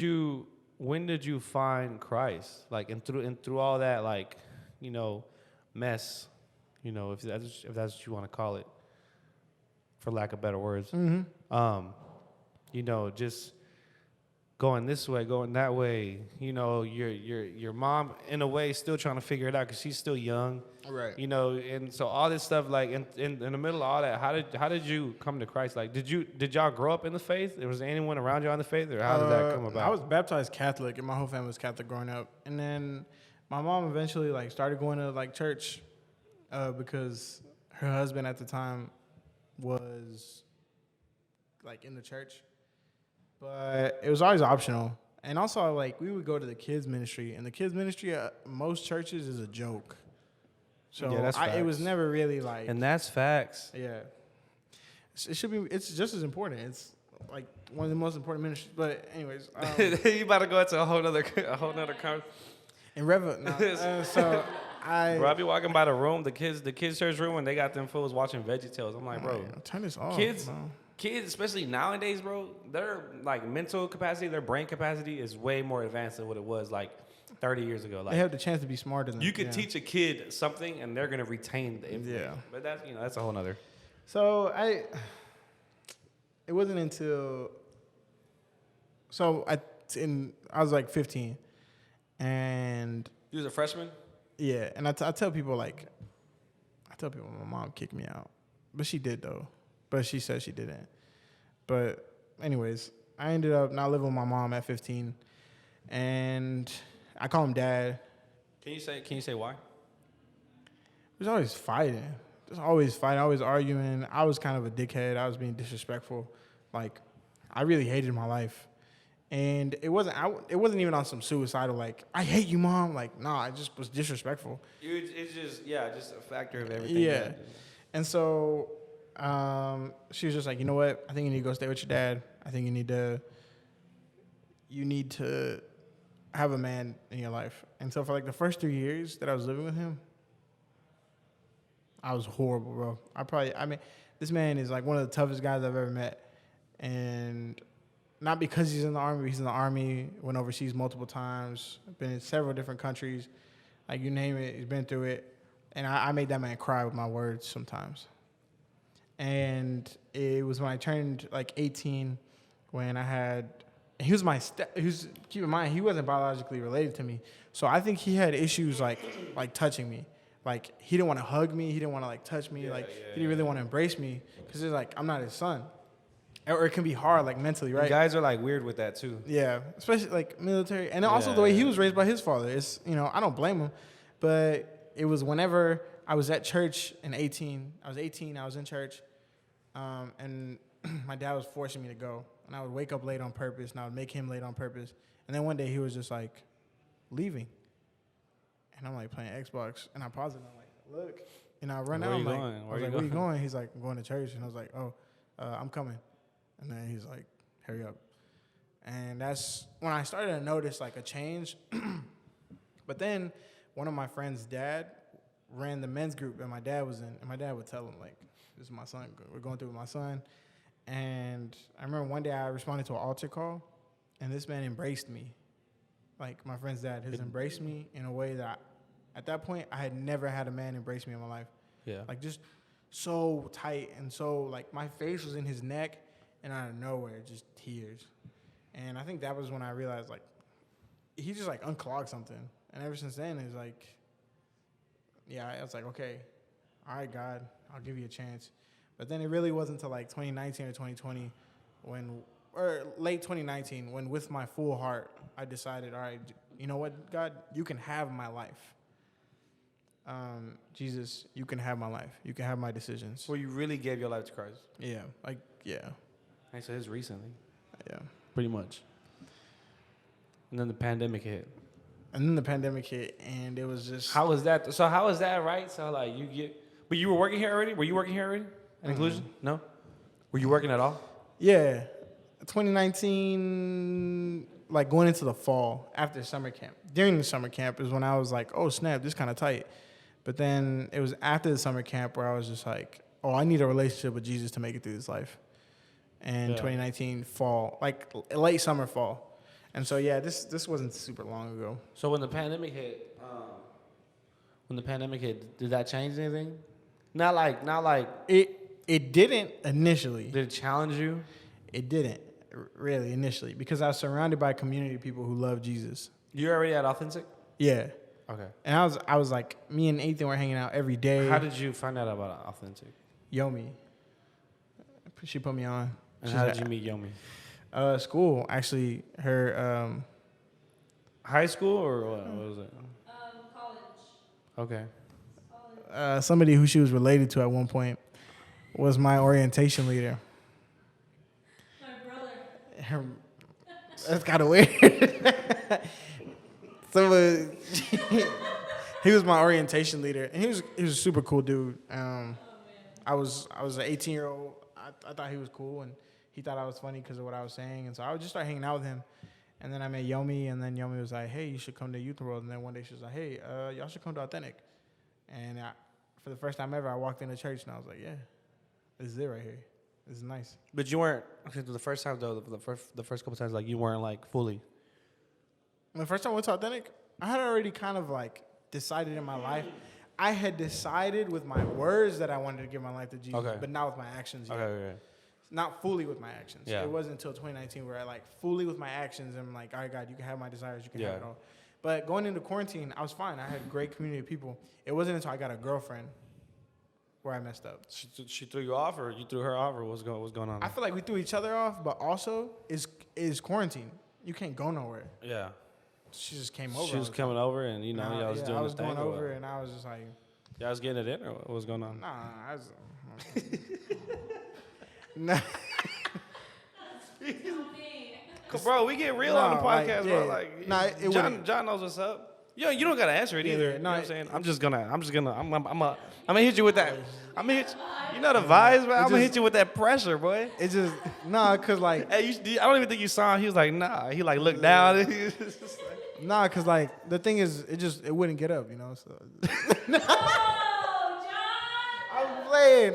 you when did you find Christ? Like and through all that like, you know, mess, you know, if that's what you want to call it, for lack of better words. You know, just going this way, going that way. You know, your mom in a way still trying to figure it out because she's still young. Right. You know, and so all this stuff like in the middle of all that, how did you come to Christ? Like, did y'all grow up in the faith? Was there anyone around you on the faith, or how did that come about? I was baptized Catholic, and my whole family was Catholic growing up. And then my mom eventually like started going to like church because her husband at the time was like in the church, but it was always optional. And also like we would go to the kids ministry, and the kids ministry at most churches is a joke. So Yeah, that's it was facts. never really like, And that's facts. yeah. It should be. It's just as important. It's like one of the most important ministries. But anyways, You about to go into a whole nother conversation. in so Bro, I be walking by the room, the kids church room, and they got them fools watching VeggieTales. I'm like, bro, turn this off. kids, bro. kids, especially nowadays, bro, their like mental capacity, their brain capacity is way more advanced than what it was like 30 years ago. Like, They have the chance to be smarter than you could teach a kid something, and they're gonna retain the information. Yeah. But that's a whole nother. So it wasn't until I was like 15, and You was a freshman. yeah, and I tell people my mom kicked me out, but she did though, but she said she didn't. But anyways, I ended up not living with my mom at 15, and I call him dad. Can you say why? We was always fighting. Always arguing. I was kind of a dickhead. I was being disrespectful. Like, I really hated my life. And it wasn't even on some suicidal, like, I hate you, Mom. Like, nah, I just was disrespectful. It's just a factor of everything. Yeah. And so she was just like, you know what? I think you need to go stay with your dad. I think you need to have a man in your life. And so for like the first 3 years that I was living with him, I was horrible, bro. This man is like one of the toughest guys I've ever met. And not because he's in the army, but he's in the army, went overseas multiple times, been in several different countries. Like, you name it, he's been through it. And I made that man cry with my words sometimes. And it was when I turned like 18, when he was keep in mind, he wasn't biologically related to me. So I think he had issues like touching me. Like, he didn't want to hug me. He didn't want to, like, touch me. He didn't really want to embrace me because it's like, I'm not his son. Or it can be hard, like, mentally, right? Guys are, like, weird with that, too. Yeah, especially, like, military. And also the way he was raised by his father. It's, I don't blame him. But it was whenever I was at church I was 18, I was in church, and my dad was forcing me to go. And I would wake up late on purpose, and I would make him late on purpose. And then one day he was just, like, leaving. And I'm like playing Xbox, and I pause it, and I'm like, look. And I run out. I'm like, where are you going? He's like, I'm going to church. And I was like, oh, I'm coming. And then he's like, hurry up. And that's when I started to notice like a change. But then one of my friend's dad ran the men's group that my dad was in, and my dad would tell him, like, this is my son. We're going through with my son. And I remember one day I responded to an altar call, and this man embraced me. Like, my friend's dad has embraced me in a way that at that point I had never had a man embrace me in my life. Yeah. Like, just so tight, and so, like, my face was in his neck, and out of nowhere, just tears. And I think that was when I realized, like, he just, like, unclogged something. And ever since then, it's like, yeah, I was like, okay, all right, God, I'll give you a chance. But then it really wasn't until, like, 2019 or 2020 or late 2019, when with my full heart, I decided, all right, you know what, God, you can have my life. Jesus, you can have my life. You can have my decisions. Well, you really gave your life to Christ. Yeah, like, yeah. I said this recently. Yeah. Pretty much. And then the pandemic hit. And then the pandemic hit, and it was just... How was that? So how was that, right? So, like, but you were working here already? Were you working here already? At Inclusion? No? Were you working at all? Yeah. 2019, like, going into the fall, after summer camp. During the summer camp is when I was like, oh, snap, this kind of tight. But then it was after the summer camp where I was just like, oh, I need a relationship with Jesus to make it through this life. And 2019 fall, like late summer fall. And so yeah, this wasn't super long ago. So when the pandemic hit, did that change anything? Not like. It didn't initially. Did it challenge you? It didn't really initially because I was surrounded by a community of people who love Jesus. You already had Authentic? Yeah. Okay. And I was like, me and Ethan were hanging out every day. How did you find out about Authentic? Yomi. She put me on. And how did you meet Yomi? School, actually. Her high school or what was it? College. Okay. Somebody who she was related to at one point was my orientation leader. My brother. That's kind of weird. So he was my orientation leader, and he was a super cool dude. I was an 18-year-old. I thought he was cool, and he thought I was funny because of what I was saying, and so I would just start hanging out with him. And then I met Yomi, and then Yomi was like, "Hey, you should come to Youth World." And then one day she was like, "Hey, y'all should come to Authentic." And for the first time ever, I walked into church, and I was like, "Yeah, this is it right here. This is nice." But you weren't the first time though. The first couple times, like you weren't like fully. The first time I went to Authentic, I had already kind of like decided in my life. I had decided with my words that I wanted to give my life to Jesus, but not with my actions yet. Okay. Not fully with my actions. Yeah. It wasn't until 2019 where I like fully with my actions, I'm like, all right, God, you can have my desires, you can have it all. But going into quarantine, I was fine. I had a great community of people. It wasn't until I got a girlfriend where I messed up. She threw you off, or you threw her off, or what's going on? I feel like we threw each other off, but also is quarantine. You can't go nowhere. Yeah. She just came over. She was coming over, and y'all was doing I was this thing. going over, and I was just like, y'all was getting it in, or what was going on? nah, I was. Nah. Bro, we get real on the podcast, bro. Like, John knows what's up. Yo, you don't gotta answer it either. You know what I'm saying? I'm gonna hit you with that. You know the vibes, man. I'm gonna hit you with that pressure, boy. It's just cause like, hey, I don't even think you saw him. He was like, nah. He like looked down. Nah, cause like the thing is, it wouldn't get up, you know. So.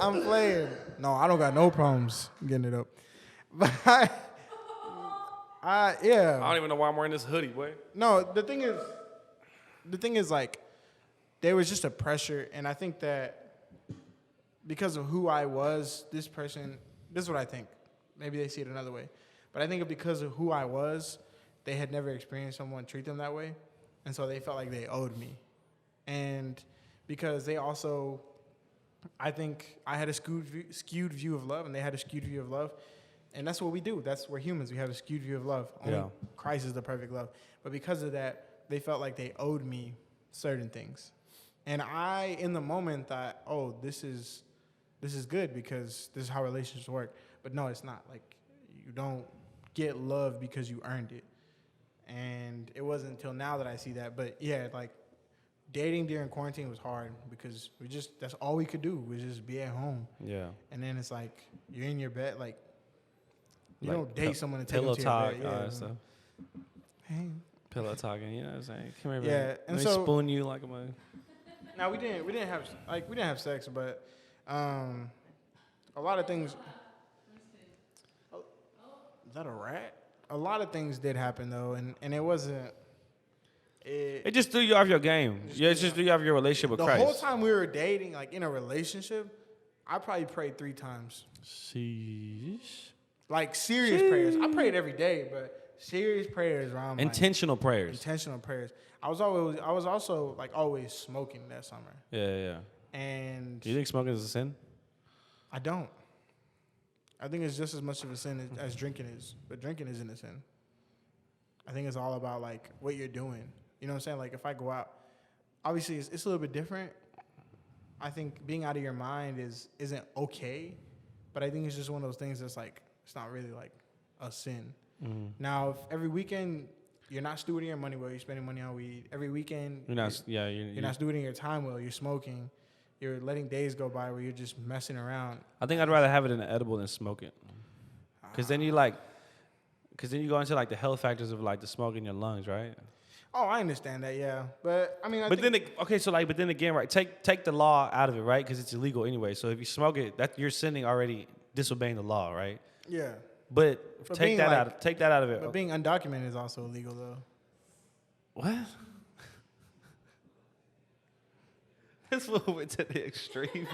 I'm playing. No, I don't got no problems getting it up. But yeah. I don't even know why I'm wearing this hoodie, boy. No, the thing is like, there was just a pressure, and I think that because of who I was, this is what I think. Maybe they see it another way. But I think because of who I was, they had never experienced someone treat them that way. And so they felt like they owed me. And because they also, I think I had a skewed view of love, and they had a skewed view of love. And that's what we do. We're humans. We have a skewed view of love. Only Christ is the perfect love. But because of that, they felt like they owed me certain things. And I, in the moment, thought, oh, this is good because this is how relationships work. But no, it's not. Like, you don't get love because you earned it. And it wasn't until now that I see that. But yeah, like, dating during quarantine was hard because that's all we could do was just be at home. Yeah. And then it's like, you're in your bed, like, you don't date someone and take them to your bed. Yeah. Stuff. Hey. Pillow talking, you know what I'm saying? Come here, yeah, man. And Let me spoon you like a mug. No, we didn't have sex, but a lot of things. Oh, is that a rat? A lot of things did happen though, and it wasn't. It just threw you off your game. It just threw you off your relationship with Christ. The whole time we were dating, like in a relationship, I probably prayed 3 times. Sheesh. Like serious prayers. I prayed every day, but serious prayers where I'm intentional like, prayers. Intentional prayers. I was also like always smoking that summer. Yeah. And do you think smoking is a sin? I don't. I think it's just as much of a sin as drinking is, but drinking isn't a sin. I think it's all about like what you're doing. You know what I'm saying? Like if I go out, obviously it's a little bit different. I think being out of your mind isn't okay, but I think it's just one of those things that's like it's not really like a sin. Mm-hmm. Now, if every weekend you're not stewarding your money well, you're spending money on weed. Every weekend you're not stewarding your time well. You're smoking. You're letting days go by where you're just messing around. I think I'd rather have it in an edible than smoke it, because then you go into like the health factors of like the smoke in your lungs, right? Oh, I understand that, yeah, but I mean, but then again, right? Take the law out of it, right? Because it's illegal anyway. So if you smoke it, that you're sinning already, disobeying the law, right? Yeah. But But take being, that like- out. Take that out of it. But being undocumented is also illegal, though. What? This one went to the extreme.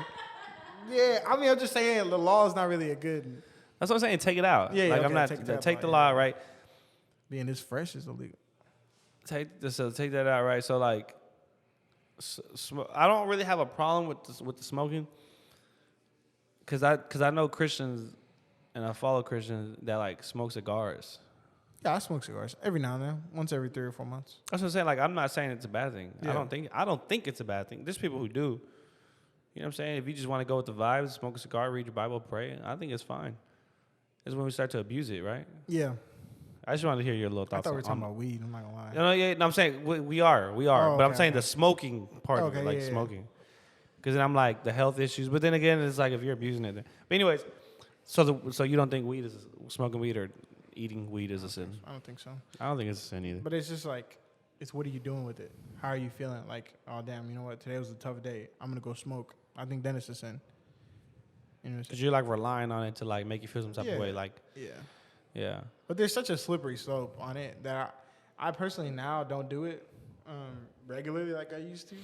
Yeah, I mean, I'm just saying the law is not really a good. That's what I'm saying. Take it out. Yeah, like okay, I'm not take the the law, law, yeah. right? Being this fresh is illegal. Take that out, right? So like, I don't really have a problem with the smoking, cause I know Christians, and I follow Christians that like smoke cigars. Yeah, I smoke cigars every now and then, once every 3 or 4 months. That's what I'm saying. Like I'm not saying it's a bad thing. Yeah. I don't think it's a bad thing. There's people who do. You know what I'm saying? If you just want to go with the vibes, smoke a cigar, read your Bible, pray, I think it's fine. It's when we start to abuse it, right? Yeah, I just wanted to hear your little I thoughts. thought we were talking about weed. I'm not gonna lie. No, yeah, no, I'm saying we are, Oh, but I'm okay, saying okay. the smoking part of Okay, it, like yeah. smoking, because then I'm like the health issues. But then again, it's like if you're abusing it. Then. But anyways, so you don't think smoking weed or eating weed is a sin? I don't think so. I don't think it's a sin either. But it's just like, it's what are you doing with it? How are you feeling? Like, oh damn, you know what? Today was a tough day. I'm gonna go smoke. I think then it's a sin. You know what I'm Because saying? you're like relying on it to like make you feel some type Yeah. of way, like Yeah. yeah. But there's such a slippery slope on it that I personally now don't do it regularly like I used to.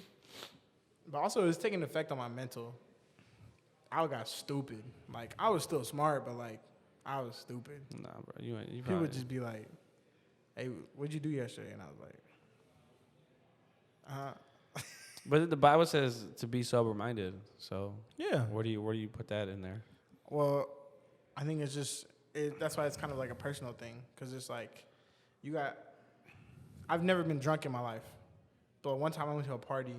But also, it's taking effect on my mental. I got stupid. Like, I was still smart, but like, I was stupid. Nah, bro, you People probably, would just be like, "Hey, what'd you do yesterday?" And I was like, But the Bible says to be sober minded. So yeah. where do you put that in there? Well, I think it's just that's why it's kind of like a personal thing, because it's like I've never been drunk in my life, but one time I went to a party,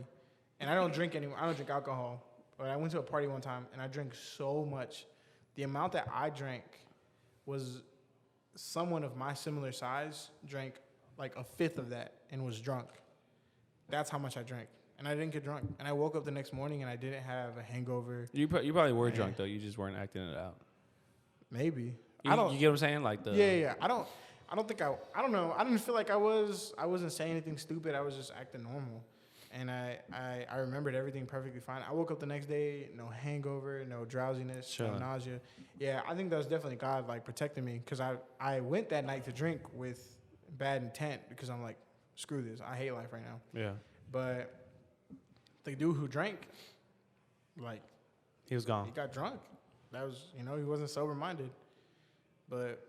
and I don't drink anymore. I don't drink alcohol, but I went to a party one time and I drank so much. The amount that I drank was someone of my similar size drank like a fifth of that and was drunk. That's how much I drank. And I didn't get drunk. And I woke up the next morning and I didn't have a hangover. You probably were drunk though. You just weren't acting it out. Maybe. You get what I'm saying? Like the Yeah. I don't know. I didn't feel like I wasn't saying anything stupid. I was just acting normal. And I remembered everything perfectly fine. I woke up the next day, no hangover, no drowsiness, no nausea. Yeah, I think that was definitely God like protecting me, because I went that night to drink with bad intent, because I'm like, screw this. I hate life right now. Yeah. But the dude who drank, like, He was gone. he got drunk. That was, he wasn't sober minded. But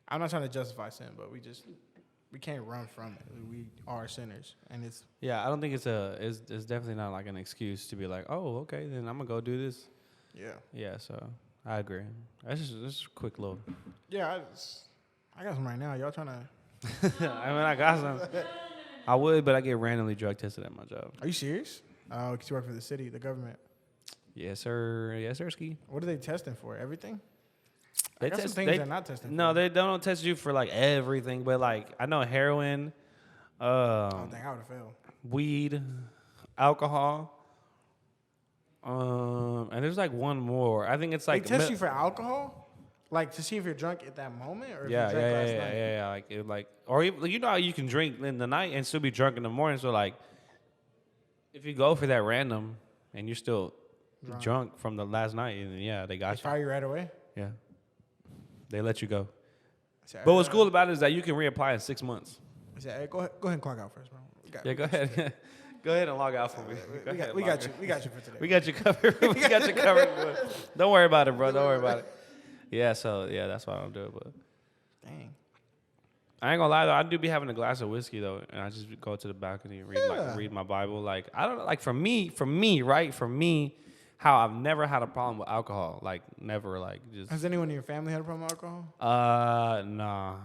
I'm not trying to justify sin, but we can't run from it. We are sinners, and it's Yeah, I don't think it's definitely not like an excuse to be like, oh, okay, then I'm gonna go do this. yeah. Yeah, so I agree. That's just a quick little. Yeah, I got some right now. Y'all trying to? I mean, I got some. I would, but I get randomly drug tested at my job. Are you serious? Oh, because you work for the city, the government. Yes, sir. Yes, sir. Ski. What are they testing for? Everything? They I got test some things they're not testing. No, for. they don't test you for like everything, but like I know heroin, Oh, dang, I would have failed. weed, alcohol, and there's like one more. I think it's like They test you for alcohol, like to see if you're drunk at that moment, or if yeah, you drank last yeah, night. yeah. Like it, like or even, you know how you can drink in the night and still be drunk in the morning. So like, if you go for that random and you're still drunk from the last night, and yeah, they got They fire you right away. Yeah, they let you go. Say, But what's cool about it is that you can reapply in 6 months. Say, hey, go ahead and clock out first, bro. Yeah, go ahead. Go ahead and log out for me. We got you. We got you for today. We got you covered. We got you covered. Don't worry about it, bro. Don't worry about it. Yeah, so yeah, that's why I don't do it. But Dang. I ain't gonna lie though, I do be having a glass of whiskey though, and I just go to the balcony and read my Bible. Like I don't like for me, right? For me, how I've never had a problem with alcohol. Like never, like just. Has anyone in your family had a problem with alcohol? Nah,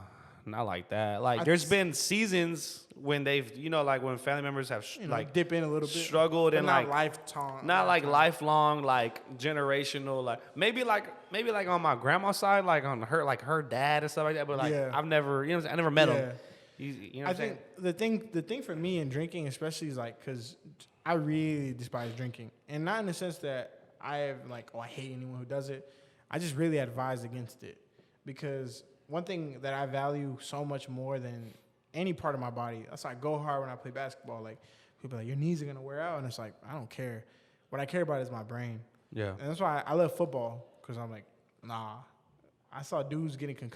not like that. Like there's been seasons when they've, like when family members have Dip in a little bit, struggled but and not like lifetime, not like lifelong, like generational, like maybe like on my grandma's side, like on her dad and stuff like that. But like I've never, I never met him. You know what I'm saying? think the thing for me in drinking, especially, is like because I really despise drinking, and not in the sense that I have like, I hate anyone who does it. I just really advise against it, because one thing that I value so much more than any part of my body, that's like go hard when I play basketball. Like people are like, your knees are gonna wear out, and it's like I don't care. What I care about is my brain. Yeah. And that's why I love football, because I'm like, nah, I saw dudes getting concussed